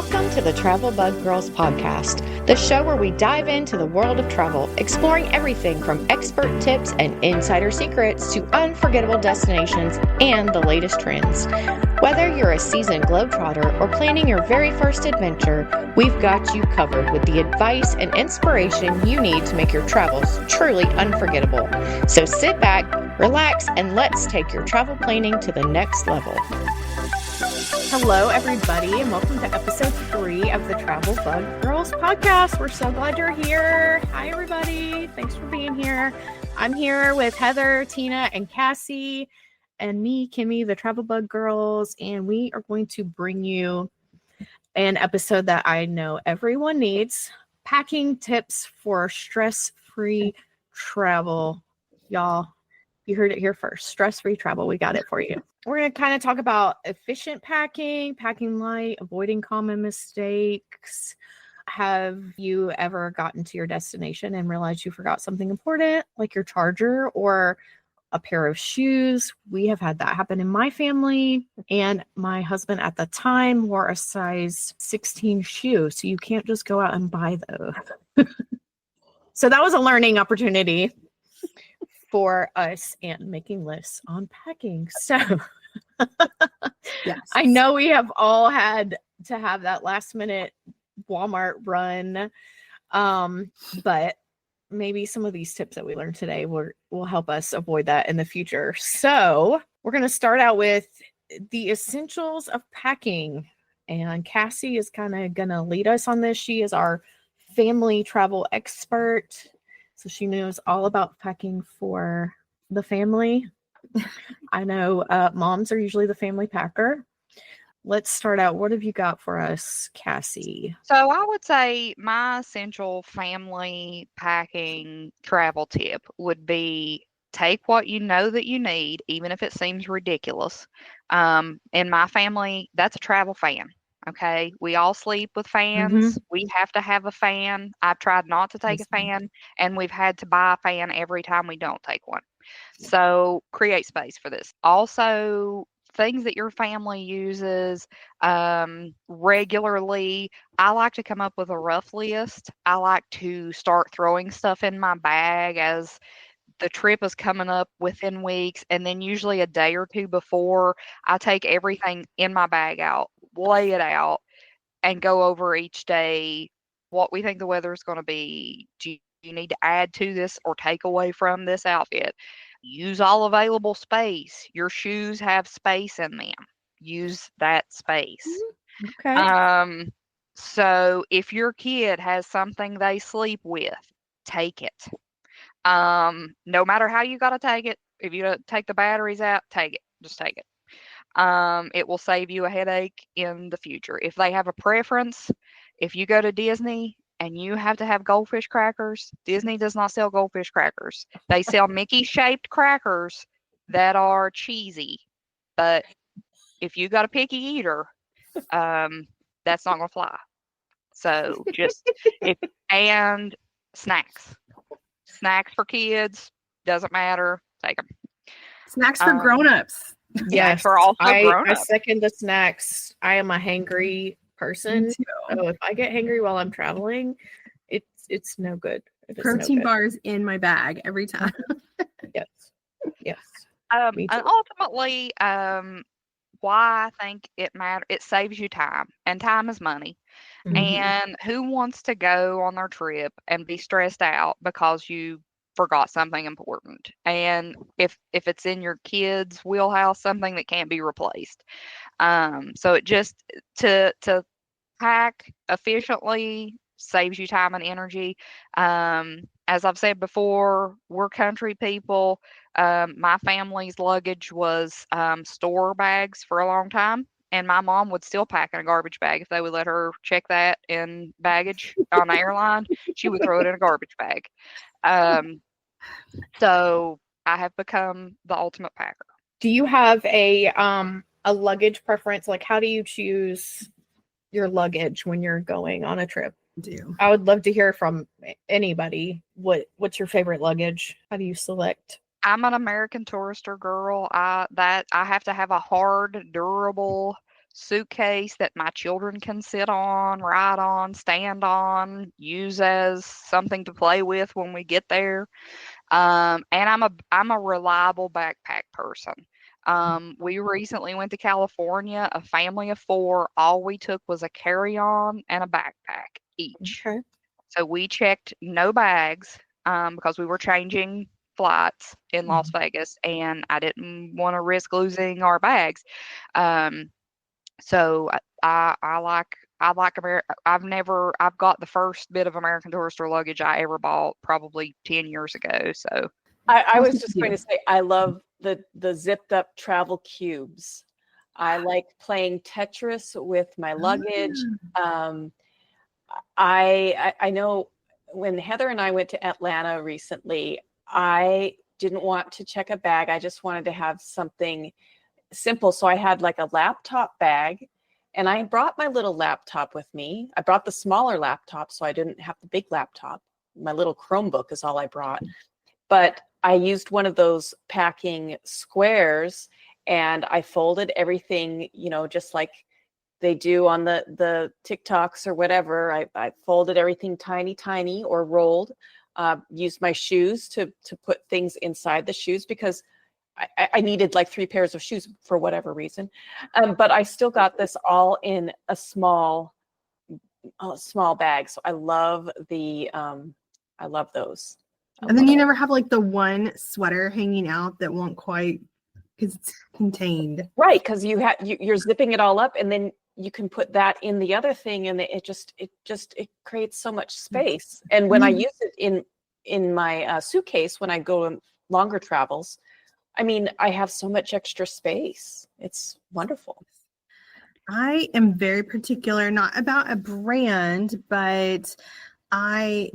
Welcome to the Travel Bug Girls podcast, the show where we dive into the world of travel, exploring everything from expert tips and insider secrets to unforgettable destinations and the latest trends. Whether you're a seasoned globetrotter or planning your very first adventure, we've got you covered with the advice and inspiration you need to make your travels truly unforgettable. So sit back, relax, and let's take your travel planning to the next level. Hello, everybody, and welcome to episode 3 of the Travel Bug Girls podcast. We're so glad you're here. Hi, everybody. Thanks for being here. I'm here with Heather, Tina, and Cassie, and me, Kimmie, the Travel Bug Girls, and we are going to bring you an episode that I know everyone needs, packing tips for stress-free travel. Y'all, you heard it here first. Stress-free travel. We got it for you. We're going to kind of talk about efficient packing, packing light, avoiding common mistakes. Have you ever gotten to your destination and realized you forgot something important, like your charger or a pair of shoes? We have had that happen in my family, and my husband at the time wore a size 16 shoe, so you can't just go out and buy those. So that was a learning opportunity for us and making lists on packing. So yes. I know we have all had to have that last minute Walmart run. But maybe some of these tips that we learned today will help us avoid that in the future. So we're going to start out with the essentials of packing. And Cassie is kind of going to lead us on this. She is our family travel expert. So she knows all about packing for the family. I know moms are usually the family packer. Let's start out. What have you got for us, Cassie? So I would say my essential family packing travel tip would be take what you know that you need, even if it seems ridiculous. In my family, that's a travel fan. Okay, we all sleep with fans. We have to have a fan. I've tried not to take a fan, and we've had to buy a fan every time we don't take one. So create space for this. Also, things that your family uses regularly. I like to come up with a rough list. I like to start throwing stuff in my bag as the trip is coming up within weeks, and then usually a day or two before, I take everything in my bag out, lay it out, and go over each day what we think the weather is going to be. Do you need to add to this or take away from this outfit? Use all available space. Your shoes have space in them. Use that space. Okay. So if your kid has something they sleep with, take it. No matter how you got to take it, if you take the batteries out, take it. Just take it. It will save you a headache in the future. If they have a preference, if you go to Disney and you have to have goldfish crackers, Disney does not sell goldfish crackers. They sell Mickey-shaped crackers that are cheesy. But if you got a picky eater, that's not going to fly. So and snacks. Snacks for kids, doesn't matter, take them. Snacks for grown-ups. Yes, for also grown-ups. I second the snacks. I am a hangry person. So if I get hangry while I'm traveling, it's no good. Protein bars in my bag every time. Yes. And ultimately, why I think it matters, it saves you time, and time is money. And who wants to go on their trip and be stressed out because you forgot something important? And if it's in your kids' wheelhouse, something that can't be replaced. So it just to pack efficiently saves you time and energy. As I've said before, we're country people. My family's luggage was store bags for a long time. And my mom would still pack in a garbage bag. If they would let her check that in baggage on the airline, she would throw it in a garbage bag. So I have become the ultimate packer. Do you have a luggage preference? Like, how do you choose your luggage when you're going on a trip? I would love to hear from anybody. What's your favorite luggage? How do you select? I'm an American Tourister girl. I have to have a hard, durable suitcase that my children can sit on, ride on, stand on, use as something to play with when we get there. And I'm a reliable backpack person. We recently went to California, a family of 4. All we took was a carry-on and a backpack each. Okay. So we checked no bags because we were changing flights in Las Vegas, and I didn't want to risk losing our bags. So I like I've got the first bit of American Tourister luggage I ever bought probably 10 years ago. So I was just going to say, I love the zipped up travel cubes. I like playing Tetris with my luggage. I know when Heather and I went to Atlanta recently, I didn't want to check a bag. I just wanted to have something simple. So I had like a laptop bag, and I brought my little laptop with me. I brought the smaller laptop, so I didn't have the big laptop. My little Chromebook is all I brought. But I used one of those packing squares, and I folded everything, just like they do on the TikToks or whatever. I folded everything tiny or rolled, used my shoes to put things inside the shoes because I needed like 3 pairs of shoes for whatever reason. But I still got this all in a small bag. So I love those. And then you never have like the one sweater hanging out that won't quite, because it's contained. Right, because you're zipping it all up, and then you can put that in the other thing, and it creates so much space. And when I use it in my suitcase when I go on longer travels, I mean, I have so much extra space. It's wonderful. I am very particular, not about a brand, but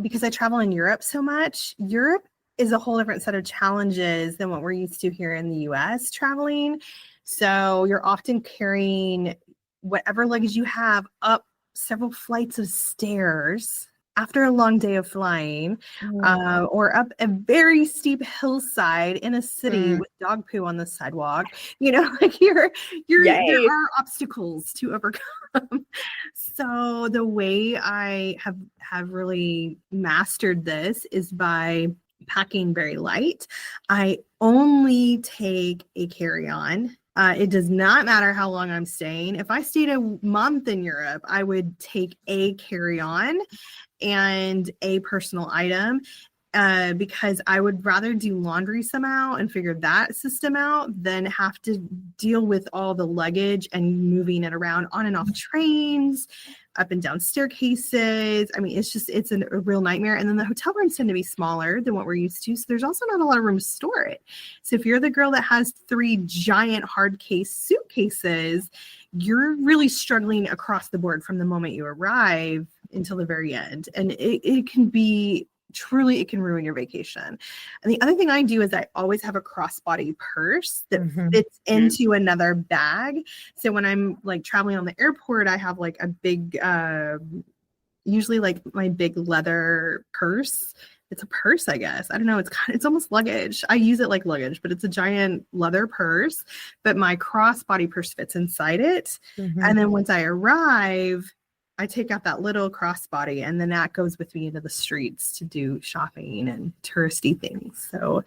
because I travel in Europe so much, Europe is a whole different set of challenges than what we're used to here in the US traveling. So you're often carrying whatever luggage you have up several flights of stairs after a long day of flying, or up a very steep hillside in a city with dog poo on the sidewalk. Like there are obstacles to overcome. So the way I have really mastered this is by packing very light. I only take a carry-on. It does not matter how long I'm staying. If I stayed a month in Europe, I would take a carry-on and a personal item, because I would rather do laundry somehow and figure that system out than have to deal with all the luggage and moving it around on and off trains, up and down staircases. I mean, it's a real nightmare. And then the hotel rooms tend to be smaller than what we're used to. So there's also not a lot of room to store it. So if you're the girl that has 3 giant hard case suitcases, you're really struggling across the board from the moment you arrive until the very end. And it can ruin your vacation. And the other thing I do is I always have a crossbody purse that fits into another bag. So when I'm like traveling on the airport, I have like a big, usually like my big leather purse. It's a purse, I guess. I don't know. It's almost luggage. I use it like luggage, but it's a giant leather purse. But my crossbody purse fits inside it. And then once I arrive, I take out that little crossbody, and then that goes with me into the streets to do shopping and touristy things. So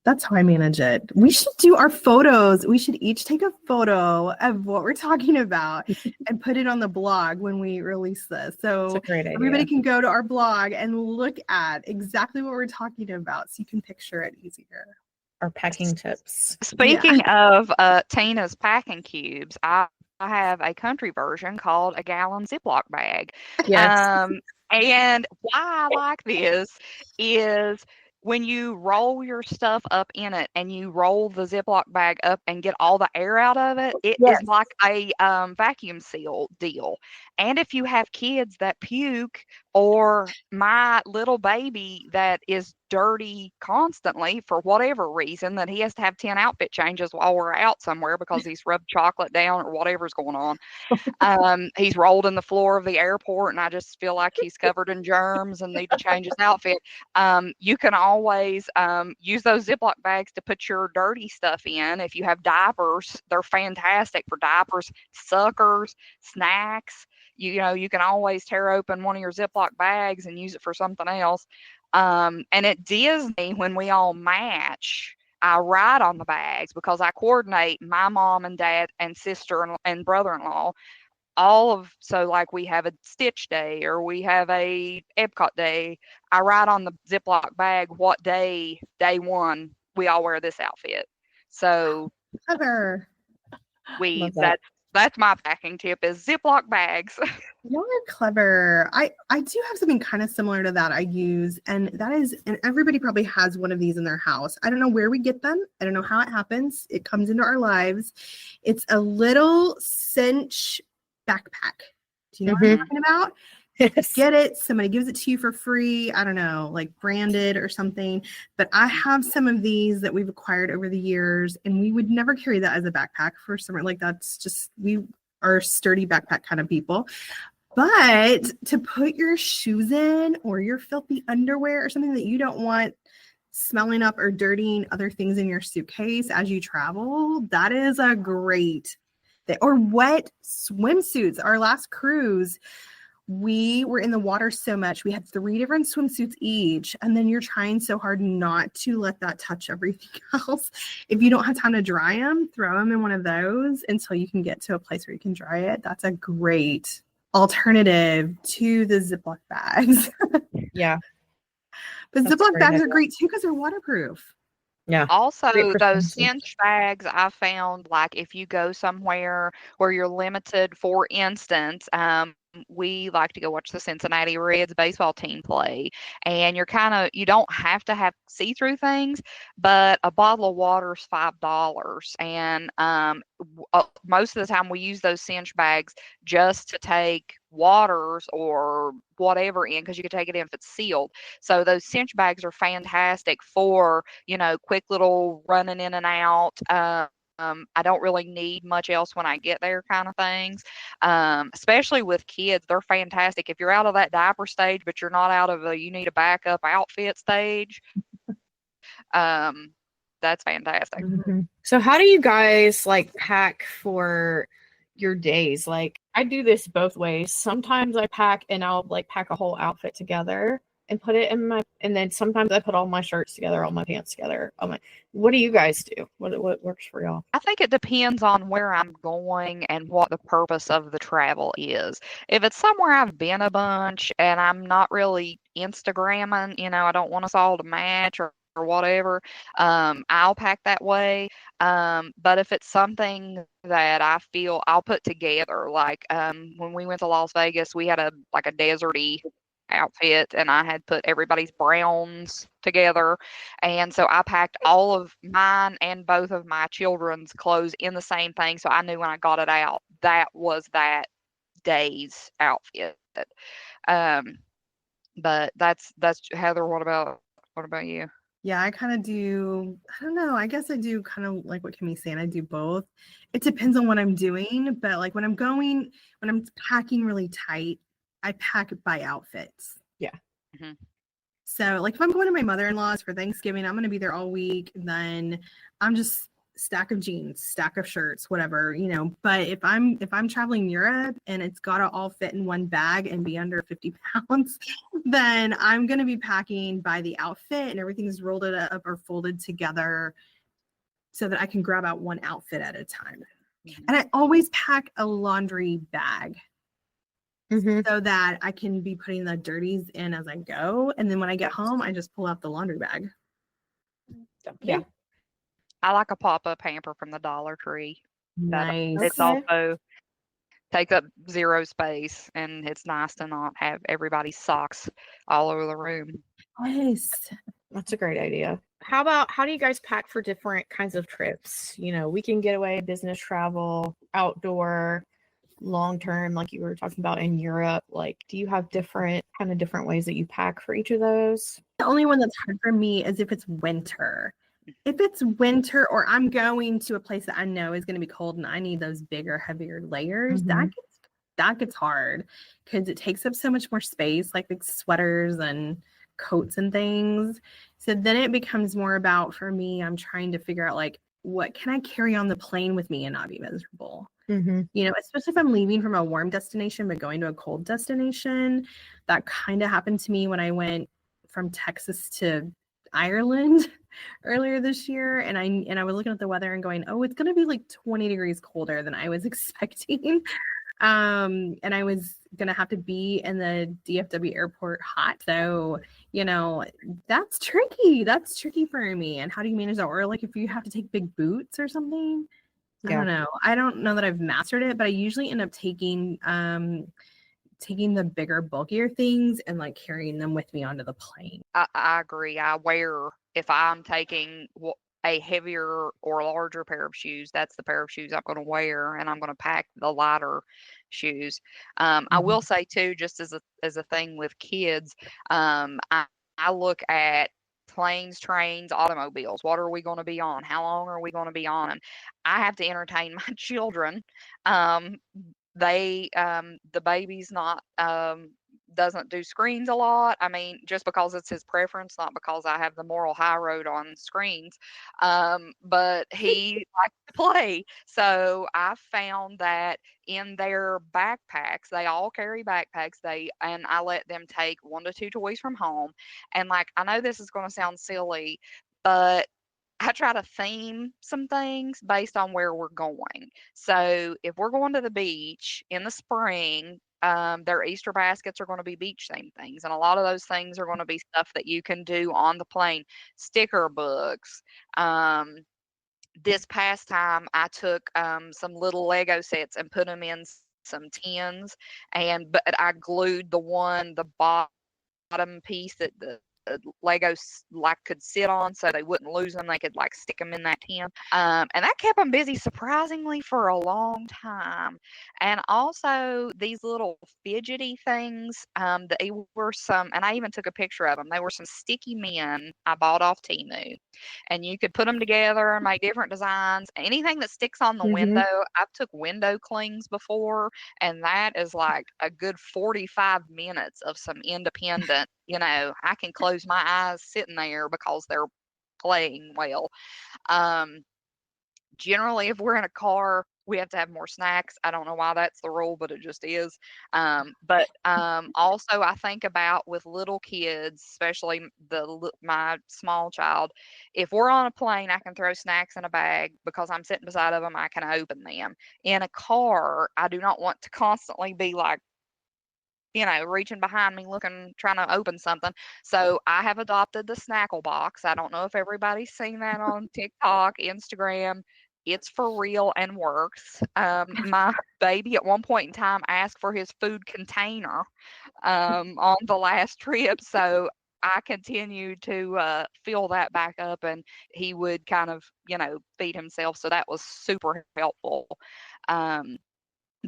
that's how I manage it. We should do our photos. We should each take a photo of what we're talking about and put it on the blog when we release this. So everybody can go to our blog and look at exactly what we're talking about so you can picture it easier. Our packing tips. Speaking of Tina's packing cubes, I have a country version called a gallon Ziploc bag. Yes. And why I like this is when you roll your stuff up in it and you roll the Ziploc bag up and get all the air out of it, it is like a vacuum seal deal. And if you have kids that puke or my little baby that is dirty constantly for whatever reason, that he has to have 10 outfit changes while we're out somewhere because he's rubbed chocolate down or whatever's going on. He's rolled in the floor of the airport and I just feel like he's covered in germs and need to change his outfit. You can always use those Ziploc bags to put your dirty stuff in. If you have diapers, they're fantastic for diapers, suckers, snacks. You know, you can always tear open one of your Ziploc bags and use it for something else. And at Disney, when we all match, I write on the bags because I coordinate my mom and dad and sister and brother-in-law. So like we have a Stitch day or we have a Epcot day. I write on the Ziploc bag what day one we all wear this outfit. So Clever. that's my packing tip is Ziploc bags. Y'all are clever. I do have something kind of similar to that I use, and that is, and everybody probably has one of these in their house. I don't know where we get them. I don't know how it happens. It comes into our lives. It's a little cinch backpack. Do you know what I'm talking about? Yes. Get it. Somebody gives it to you for free. I don't know, like branded or something. But I have some of these that we've acquired over the years, and we would never carry that as a backpack for summer. Like that's just, we are sturdy backpack kind of people. But to put your shoes in or your filthy underwear or something that you don't want smelling up or dirtying other things in your suitcase as you travel, that is a great thing. Or wet swimsuits. Our last cruise, we were in the water so much. We had 3 different swimsuits each. And then you're trying so hard not to let that touch everything else. If you don't have time to dry them, throw them in one of those until you can get to a place where you can dry it. That's a great alternative to the Ziploc bags. Yeah. But That's Ziploc bags great. are great too because they're waterproof. Yeah. Also, Great for those swimsuits. cinch bags I found, like if you go somewhere where you're limited, for instance, we like to go watch the Cincinnati Reds baseball team play, and you don't have to have see-through things, but a bottle of water is $5, and most of the time we use those cinch bags just to take waters or whatever in because you can take it in if it's sealed. So those cinch bags are fantastic for, quick little running in and out. I don't really need much else when I get there kind of things. Especially with kids, they're fantastic. If you're out of that diaper stage, but you're not out of you need a backup outfit stage, that's fantastic. So how do you guys like pack for your days? Like I do this both ways. Sometimes I pack and I'll like pack a whole outfit together and put it in and then sometimes I put all my shirts together, all my pants together. What do you guys do? What works for y'all? I think it depends on where I'm going and what the purpose of the travel is. If it's somewhere I've been a bunch and I'm not really Instagramming, I don't want us all to match or whatever, I'll pack that way. But if it's something that I feel I'll put together, like when we went to Las Vegas, we had a deserty outfit and I had put everybody's browns together, and so I packed all of mine and both of my children's clothes in the same thing, so I knew when I got it out that was that day's outfit. But that's Heather. What about you? Yeah, I kind of do. I don't know. I guess I do kind of like what Kimmie's saying. I do both. It depends on what I'm doing, but like when I'm packing really tight, I pack by outfits. Yeah. Mm-hmm. So like if I'm going to my mother-in-law's for Thanksgiving, I'm going to be there all week. Then I'm just stack of jeans, stack of shirts, whatever, But if I'm traveling Europe and it's got to all fit in one bag and be under 50 pounds, then I'm going to be packing by the outfit and everything's rolled up or folded together so that I can grab out one outfit at a time. Mm-hmm. And I always pack a laundry bag. So that I can be putting the dirties in as I go. And then when I get home, I just pull out the laundry bag. Yeah. I like a pop-up hamper from the Dollar Tree. Nice. It's also takes up 0 space, and it's nice to not have everybody's socks all over the room. Nice. That's a great idea. How do you guys pack for different kinds of trips? Weekend getaway, business travel, outdoor. long term, like you were talking about in Europe? Like, do you have different ways that you pack for each of those? The only one that's hard for me is if it's winter. If it's winter or I'm going to a place that I know is going to be cold and I need those bigger, heavier layers, that gets hard because it takes up so much more space, like big sweaters and coats and things. So then it becomes more about, for me, I'm trying to figure out like, what can I carry on the plane with me and not be miserable? You know, especially if I'm leaving from a warm destination but going to a cold destination. That kind of happened to me when I went from Texas to Ireland earlier this year, and I was looking at the weather and going, oh, it's going to be like 20 degrees colder than I was expecting. And I was going to have to be in the DFW airport hot. So, you know, that's tricky. That's tricky for me. And how do you manage that? Or like if you have to take big boots or something, I don't know. I don't know that I've mastered it, but I usually end up taking the bigger, bulkier things and like carrying them with me onto the plane. I agree. If I'm taking a heavier or larger pair of shoes, that's the pair of shoes I'm going to wear, and I'm going to pack the lighter shoes. I will say too, just as a thing with kids, I look at planes, trains, automobiles. What are we going to be on? How long are we going to be on them? I have to entertain my children. The baby's not doesn't do screens a lot. I mean, just because it's his preference, not because I have the moral high road on screens. But he likes to play. So I found that in their backpacks, they all carry backpacks. And I let them take 1 to 2 toys from home. And like, I know this is going to sound silly, but I try to theme some things based on where we're going. So if we're going to the beach in the spring, their Easter baskets are going to be beach themed things. And a lot of those things are going to be stuff that you can do on the plane. Sticker books. This past time, I took some little Lego sets and put them in some tins. But I glued the bottom piece that the Legos like could sit on so they wouldn't lose them. They could like stick them in that tin. And that kept them busy surprisingly for a long time. And also these little fidgety things, they were and I even took a picture of them. They were some sticky men I bought off Temu. And you could put them together and make different designs. Anything that sticks on the window, I've took window clings before, and that is like a good 45 minutes of some independent, I can close my eyes sitting there because they're playing well. Generally, if we're in a car, we have to have more snacks. I don't know why that's the rule, but it just is. But also, I think about with little kids, especially my small child, if we're on a plane, I can throw snacks in a bag because I'm sitting beside of them. I can open them. In a car, I do not want to constantly be like, reaching behind me, trying to open something. So I have adopted the Snackle box. I don't know if everybody's seen that on TikTok, Instagram. It's for real and works. My baby at one point in time asked for his food container on the last trip. So I continued to fill that back up, and he would kind of, feed himself. So that was super helpful.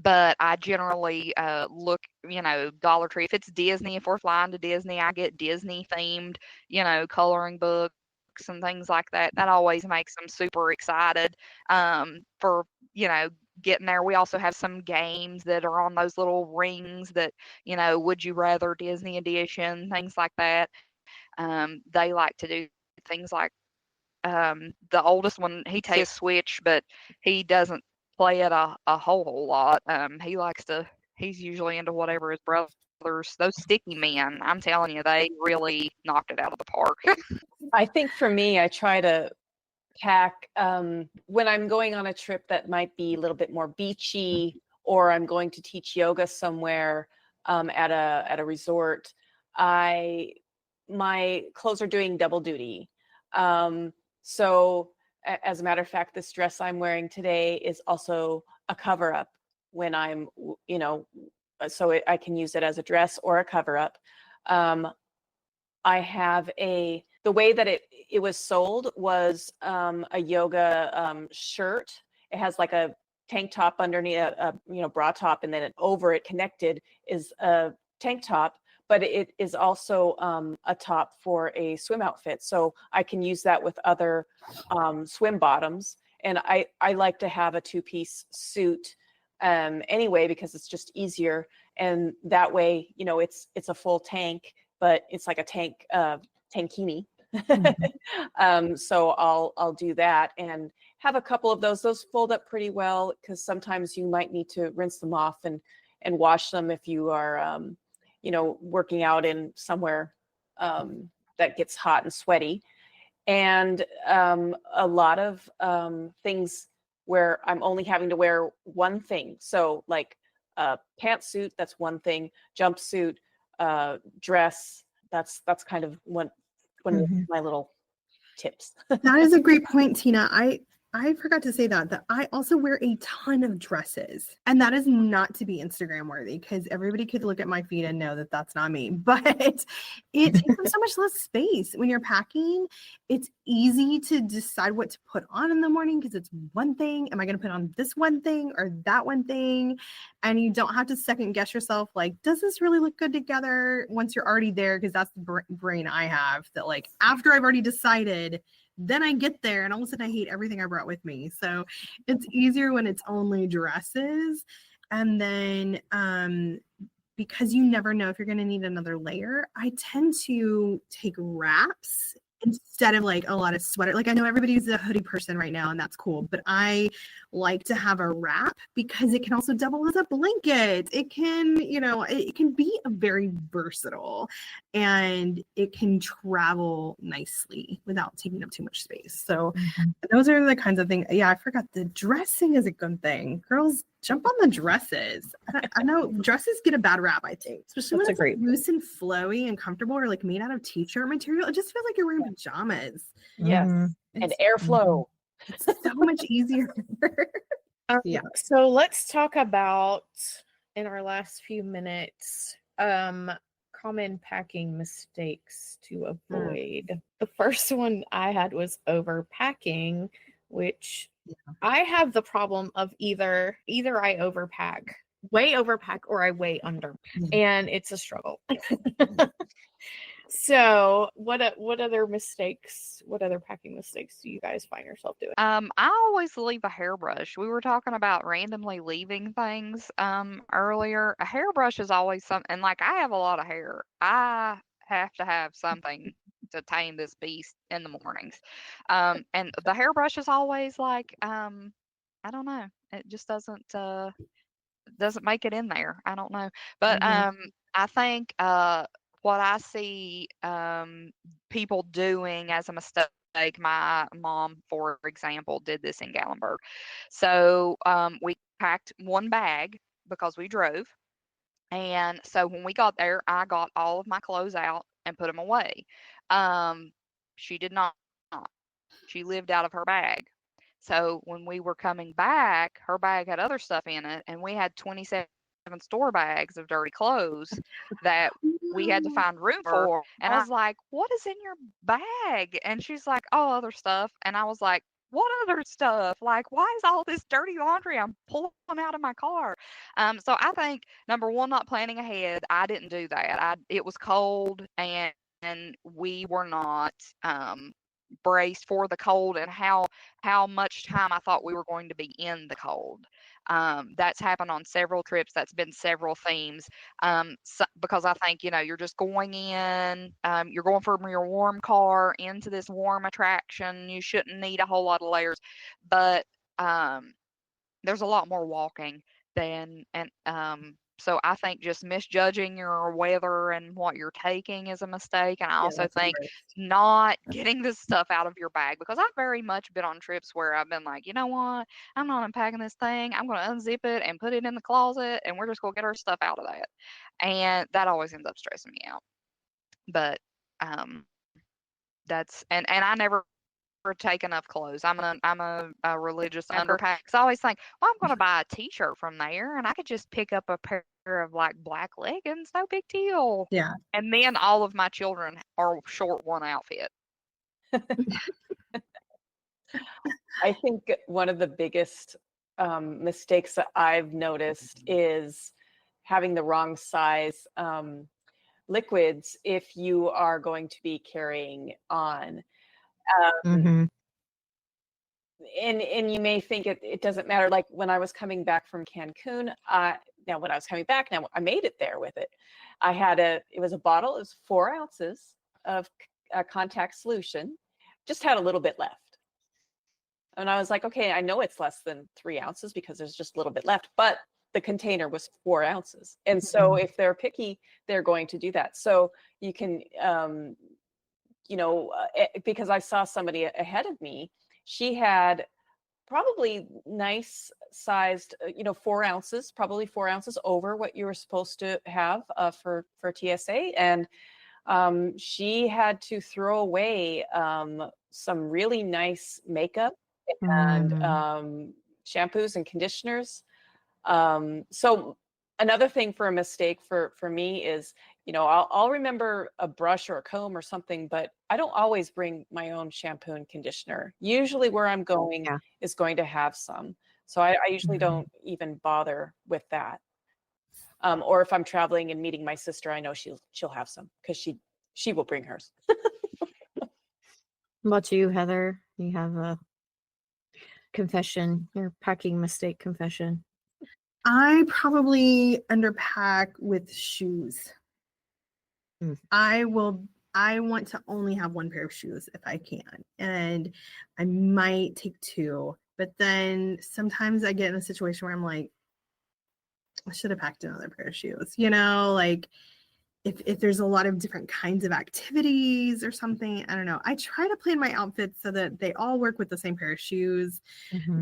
But I generally look, Dollar Tree. If it's Disney, if we're flying to Disney, I get Disney themed, coloring books and things like that. That always makes them super excited for, getting there. We also have some games that are on those little rings that, Would You Rather Disney edition, things like that. They like to do things like the oldest one, he takes a Switch, but he doesn't play it a whole lot. He's usually into whatever his brothers, those sticky men, I'm telling you, they really knocked it out of the park. I think for me, I try to pack when I'm going on a trip that might be a little bit more beachy, or I'm going to teach yoga somewhere at a resort. My clothes are doing double duty. So as a matter of fact, this dress I'm wearing today is also a cover up when I'm, so I can use it as a dress or a cover up. I have the way that it was sold was a yoga shirt. It has like a tank top underneath a bra top, and then over it connected is a tank top, but it is also a top for a swim outfit. So I can use that with other swim bottoms. And I like to have a 2-piece suit anyway, because it's just easier. And that way, it's a full tank, but it's like a tankini. So I'll do that and have a couple of those. Those fold up pretty well, because sometimes you might need to rinse them off and wash them if you are working out in somewhere that gets hot and sweaty. And a lot of things where I'm only having to wear one thing. So like a pantsuit, that's one thing. Jumpsuit, dress, that's kind of one of my little tips. That is a great point, Tina. I forgot to say that I also wear a ton of dresses, and that is not to be Instagram worthy, because everybody could look at my feed and know that that's not me, but it takes up so much less space. When you're packing, it's easy to decide what to put on in the morning, because it's one thing. Am I going to put on this one thing or that one thing? And you don't have to second guess yourself, like, does this really look good together, once you're already there? Because that's the brain I have, that like after I've already decided, then I get there and all of a sudden I hate everything I brought with me. So it's easier when it's only dresses. And then because you never know if you're going to need another layer, I tend to take wraps instead of like a lot of sweater. Like, I know everybody's a hoodie person right now, and that's cool, but I like to have a wrap because it can also double as a blanket. It can, it can be a very versatile, and it can travel nicely without taking up too much space. So those are the kinds of things. Yeah, I forgot, the dressing is a good thing. Girls, jump on the dresses. I know dresses get a bad rap, I think, especially when it's like loose and flowy and comfortable, or like made out of t-shirt material. It just feels like you're wearing pajamas. Yes. And airflow. It's so much easier. Yeah. So let's talk about, in our last few minutes, common packing mistakes to avoid. The first one I had was overpacking, which I have the problem of either I way overpack, or I way under, and it's a struggle. So what other packing mistakes do you guys find yourself doing? I always leave a hairbrush. We were talking about randomly leaving things earlier. A hairbrush is always something, and like, I have a lot of hair. I have to have something to tame this beast in the mornings. And the hairbrush is always like, I don't know. It just doesn't make it in there. I don't know. But I think what I see people doing as a mistake, my mom, for example, did this in Gallenberg. So we packed one bag because we drove. And so when we got there, I got all of my clothes out and put them away. She did not. She lived out of her bag. So when we were coming back, her bag had other stuff in it, and we had 27 store bags of dirty clothes that we had to find room for. And I was like, what is in your bag? And she's like, oh, other stuff. And I was like, what other stuff? Like, why is all this dirty laundry I'm pulling out of my car? So I think, number one, not planning ahead. I didn't do that. It was cold, and we were not braced for the cold, and how much time I thought we were going to be in the cold. That's happened on several trips. That's been several themes. Because I think, you're just going in, you're going from your warm car into this warm attraction. You shouldn't need a whole lot of layers, but there's a lot more walking so I think just misjudging your weather and what you're taking is a mistake. And I also think not getting this stuff out of your bag, because I've very much been on trips where I've been like, you know what, I'm not unpacking this thing. I'm going to unzip it and put it in the closet, and we're just going to get our stuff out of that. And that always ends up stressing me out. But that's, and I never take enough clothes. I'm a religious underpack. So I always think, well, I'm going to buy a t-shirt from there, and I could just pick up a pair of like black leggings, no big deal. Yeah. And then all of my children are short one outfit. I think one of the biggest mistakes that I've noticed is having the wrong size liquids if you are going to be carrying on. Mhm. And you may think it doesn't matter. Like when I was coming back from Cancun, now when I was coming back, now I made it there with it. It was a bottle, it was 4 ounces of contact solution, just had a little bit left. And I was like, okay, I know it's less than 3 ounces because there's just a little bit left, but the container was 4 ounces. And so if they're picky, they're going to do that. So you can, because I saw somebody ahead of me, she had probably nice sized, 4 ounces, probably 4 ounces over what you were supposed to have for TSA. And she had to throw away some really nice makeup and shampoos and conditioners. So another thing for a mistake for me is, I'll remember a brush or a comb or something, but I don't always bring my own shampoo and conditioner. Usually where I'm going is going to have some. So I usually don't even bother with that. Or if I'm traveling and meeting my sister, I know she'll have some because she will bring hers. What about you, Heather? You have a confession, your packing mistake confession. I probably underpack with shoes. I want to only have one pair of shoes if I can. And I might take 2, but then sometimes I get in a situation where I'm like, I should have packed another pair of shoes, like if there's a lot of different kinds of activities or something, I don't know. I try to plan my outfits so that they all work with the same pair of shoes.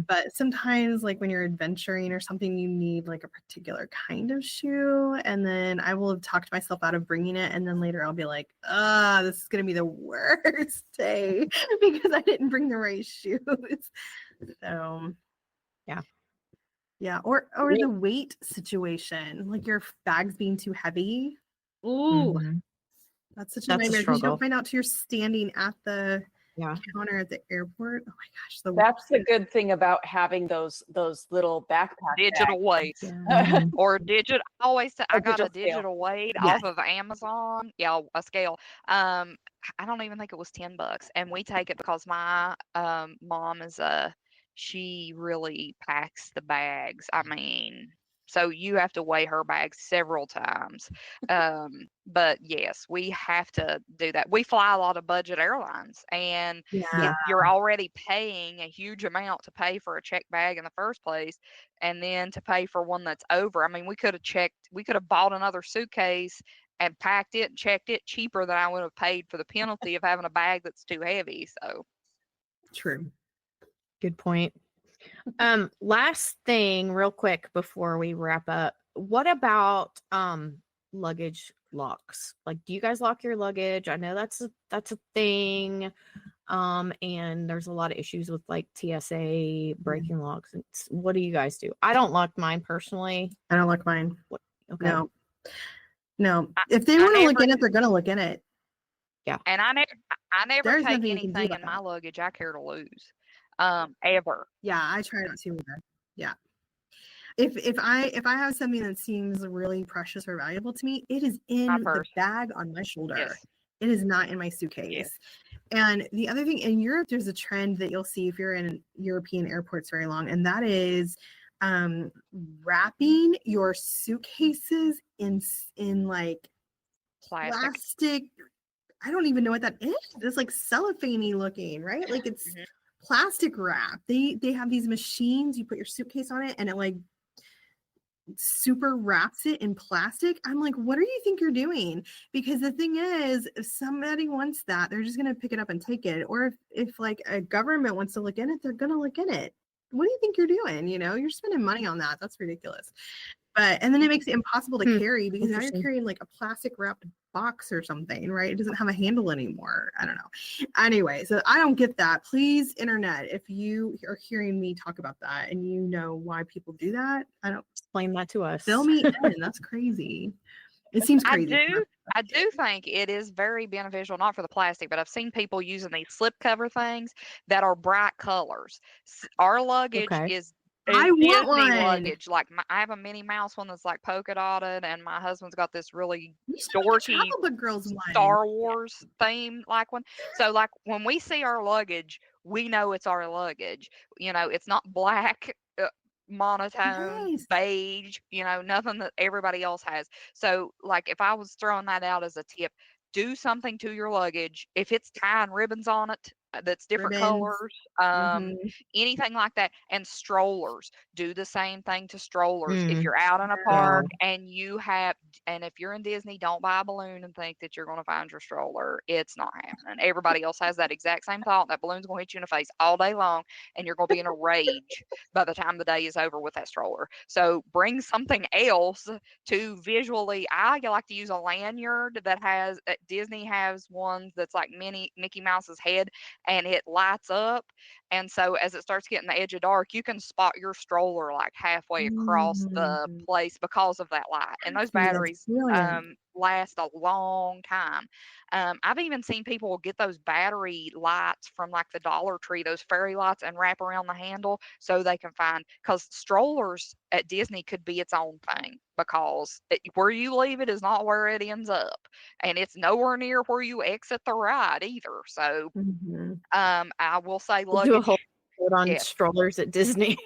But sometimes, like when you're adventuring or something, you need like a particular kind of shoe. And then I will have talked myself out of bringing it. And then later I'll be like, this is going to be the worst day because I didn't bring the right shoes. So, yeah. Yeah. Or the weight situation, like your bags being too heavy. Ooh, that's such a nightmare because you don't find out till you're standing at the counter at the airport. Oh my gosh, that's the good thing about having those little backpack digital weights or digital. I always say I got a digital weight off of Amazon. Yeah, a scale. I don't even think it was $10, and we take it because my mom is she really packs the bags. I mean, so you have to weigh her bags several times. But yes, we have to do that. We fly a lot of budget airlines, and if you're already paying a huge amount to pay for a checked bag in the first place, and then to pay for one that's over, I mean, we could have bought another suitcase and packed it and checked it cheaper than I would have paid for the penalty of having a bag that's too heavy. So true. Good point. Last thing real quick before we wrap up. What about luggage locks? Like, do you guys lock your luggage? I know that's a thing. And there's a lot of issues with like TSA breaking locks. What do you guys do? I don't lock mine personally. I don't lock mine. Okay. No. If they want to look in it, they're gonna look in it. Yeah. And I never take anything in my luggage I care to lose. Ever. Yeah, I try not to either. Yeah. If I have something that seems really precious or valuable to me, it is in the bag on my shoulder. Yes. It is not in my suitcase. Yes. And the other thing, in Europe, there's a trend that you'll see if you're in European airports very long, and that is wrapping your suitcases in like plastic. I don't even know what that is. It's like cellophane-y looking, right? Like it's plastic wrap. They have these machines. You put your suitcase on it, and it like super wraps it in plastic. I'm like, what do you think you're doing? Because the thing is, if somebody wants that, they're just gonna pick it up and take it. Or if like a government wants to look in it, they're gonna look in it. What do you think you're doing? You're spending money on that. That's ridiculous. And then it makes it impossible to carry because now you're carrying like a plastic wrapped box or something, right? It doesn't have a handle anymore. I don't know. Anyway, so I don't get that. Please, internet, if you are hearing me talk about that and you know why people do that, I don't explain that to us. Fill me in. That's crazy. It seems crazy. I do think it is very beneficial, not for the plastic, but I've seen people using these slip cover things that are bright colors. Our luggage is I want Disney one. luggage. Like I have a Minnie Mouse one that's like polka dotted, and my husband's got this really You should make a dorky Travel Bug Girls one. Star Wars theme like one. So like when we see our luggage, we know it's our luggage. It's not black, monotone, Yes. beige, nothing that everybody else has. So like if I was throwing that out as a tip, do something to your luggage. If it's tying ribbons on it, that's different Ribbons. colors, Mhm. anything like that. And strollers, do the same thing to strollers. If Mm. you're out in a Yeah. park and if you're in Disney, don't buy a balloon and think that you're going to find your stroller. It's not happening. Everybody else has that exact same thought. That balloon's going to hit you in the face all day long, and you're going to be in a rage by the time the day is over with that stroller. So bring something else to visually. I like to use a lanyard that has Disney has ones that's like Mickey Mouse's head, and it lights up. And so as it starts getting the edge of dark, you can spot your stroller like halfway across the place because of that light. And those batteries last a long time. I've even seen people get those battery lights from like the Dollar Tree, those fairy lights, and wrap around the handle so they can find, because strollers at Disney could be its own thing, because where you leave it is not where it ends up, and it's nowhere near where you exit the ride either. So I will say We'll do a luggage, whole episode on strollers at Disney.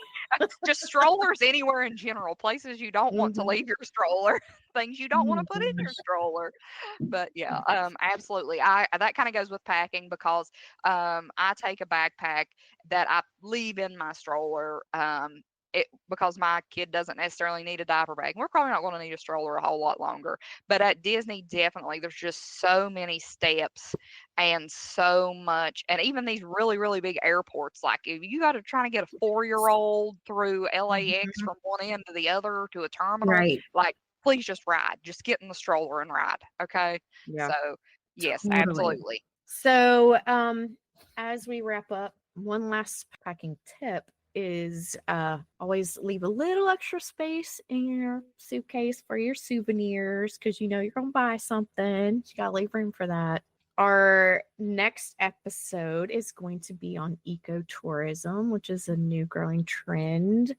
just strollers anywhere in general, places you don't want to leave your stroller, things you don't want to put in your stroller. But yeah, absolutely. That kind of goes with packing, because I take a backpack that I leave in my stroller. Because my kid doesn't necessarily need a diaper bag. We're probably not going to need a stroller a whole lot longer. But at Disney, definitely, there's just so many steps and so much. And even these really, really big airports, like if you got to try to get a 4-year-old through LAX from one end to the other to a terminal, Right. like, please just ride. Just get in the stroller and ride. Okay. Yeah. So, yes, Totally. absolutely. So, as we wrap up, one last packing tip is always leave a little extra space in your suitcase for your souvenirs, because you're going to buy something. You got to leave room for that. Our next episode is going to be on ecotourism, which is a new growing trend.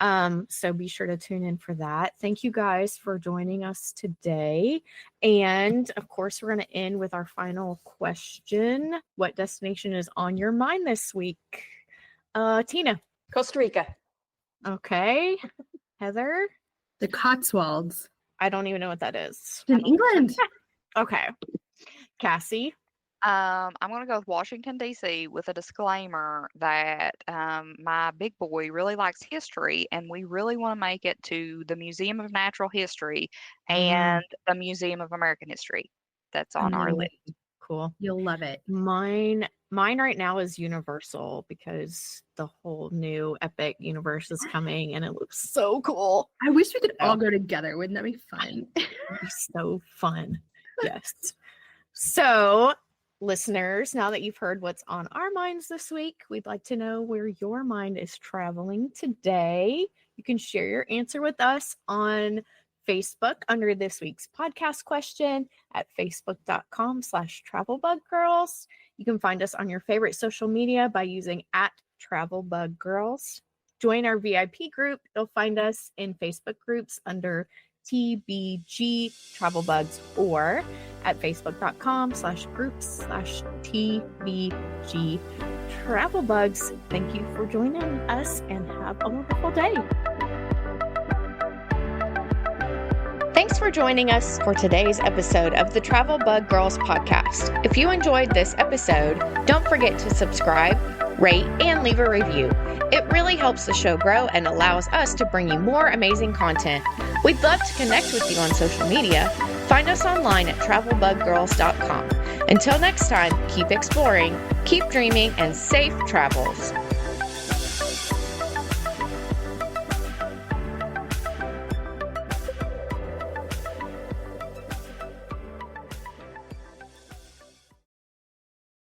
So be sure to tune in for that. Thank you guys for joining us today. And of course, we're going to end with our final question. What destination is on your mind this week? Tina. Costa Rica. Okay. Heather. The Cotswolds. I don't even know what that is. In England. Okay. Cassie. I'm going to go with Washington, D.C. with a disclaimer that my big boy really likes history, and we really want to make it to the Museum of Natural History and the Museum of American History. That's on our list. Cool. You'll love it. Mine right now is Universal, because the whole new Epic universe is coming and it looks so cool. I wish we could all go together. Wouldn't that be fun? It'd be so fun. Yes. So, listeners, now that you've heard what's on our minds this week, we'd like to know where your mind is traveling today. You can share your answer with us on Facebook under this week's podcast question at facebook.com/travelbuggirls. You can find us on your favorite social media by using @travelbuggirls. Join our VIP group. You'll find us in Facebook groups under TBG Travelbugs or at facebook.com/groups/TBG Travelbugs. Thank you for joining us and have a wonderful day. Thanks for joining us for today's episode of the Travel Bug Girls podcast. If you enjoyed this episode, don't forget to subscribe, rate, and leave a review. It really helps the show grow and allows us to bring you more amazing content. We'd love to connect with you on social media. Find us online at travelbuggirls.com. Until next time, keep exploring, keep dreaming, and safe travels.